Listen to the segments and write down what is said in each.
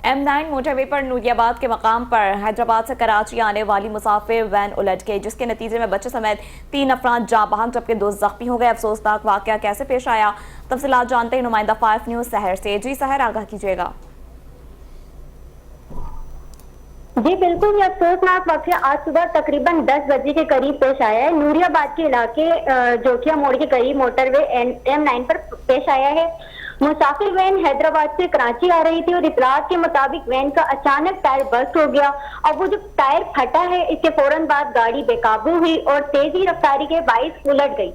M9 motor وے پر نوری آباد کے مقام پر حیدرآباد سے کراچی آنے والی مسافر وین الٹ گئی، جس کے نتیجے میں بچے سمیت 3 افراد جاں بحق جبکہ 2 زخمی ہو گئے۔ افسوسناک واقعہ کیسے پیش آیا، تفصیلات جانتے ہیں نمائندہ 5 نیوز سحر سے۔ جی سحر، آگاہ کیجیے گا۔ جی بالکل، یہ افسوسناک واقعہ آج صبح تقریباً 10 بجے کے قریب پیش آیا ہے۔ نوری آباد کے علاقے جوکیا موڑ کے قریب موٹر وے M9 پر پیش آیا ہے۔ مسافر وین حیدرآباد سے کراچی آ رہی تھی اور اطلاعات کے مطابق وین کا اچانک ٹائر برسٹ ہو گیا اور وہ جو ٹائر پھٹا ہے اس کے فوراً بعد گاڑی بے قابو ہوئی اور تیزی رفتاری کے باعث الٹ گئی۔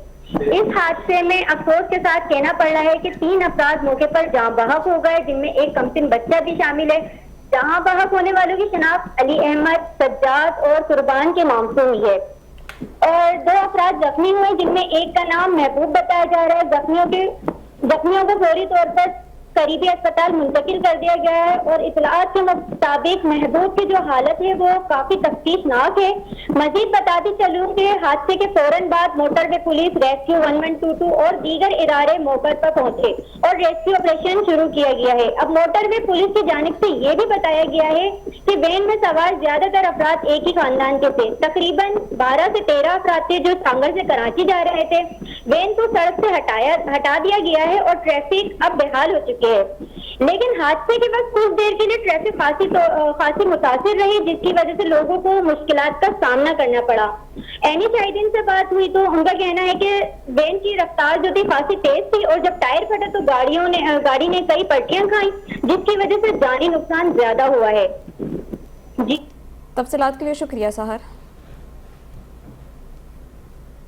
اس حادثے میں افسوس کے ساتھ کہنا پڑ رہا ہے کہ 3 افراد موقع پر جاں بحق ہو گئے، جن میں ایک کمسن بچہ بھی شامل ہے۔ جہاں بحق ہونے والوں کی شناخت علی احمد، سجاد اور قربان کے نام سے ہوئی ہے اور 2 افراد زخمی ہوئے، جن میں ایک کا نام محبوب بتایا جا رہا ہے۔ زخمیوں کو فوری طور پر قریبی اسپتال منتقل کر دیا گیا ہے اور اطلاعات کے مطابق محبوب کی جو حالت ہے وہ کافی تشویشناک ہے۔ مزید بتاتی چلوں کہ حادثے کے فوراً بعد موٹر وے پولیس، ریسکیو 1122 اور دیگر ادارے موقع پر پہنچے اور ریسکیو آپریشن شروع کیا گیا ہے۔ اب موٹر وے پولیس کی جانب سے یہ بھی بتایا گیا ہے کہ وین میں سوار زیادہ تر افراد ایک ہی خاندان کے تھے۔ تقریباً 12 سے 13 افراد تھے جو سانگڑ سے کراچی جا رہے تھے۔ وین کو سڑک سے ہٹا دیا گیا ہے اور ٹریفک اب بحال ہو چکی ہے، لیکن حادثے کے وقت کچھ دیر کے لیے ٹریفک خاصی متاثر رہی، جس کی وجہ سے لوگوں کو مشکلات کا سامنا کرنا پڑا۔ اینی شاہدین سے بات ہوئی تو ان کا کہنا ہے کہ وین کی رفتار جو تھی خاصی تیز تھی اور جب ٹائر پھٹا تو گاڑی نے کئی پلٹیاں کھائیں، جس کی وجہ سے جانی نقصان زیادہ ہوا ہے۔ جی تفصیلات کے لیے شکریہ سحر۔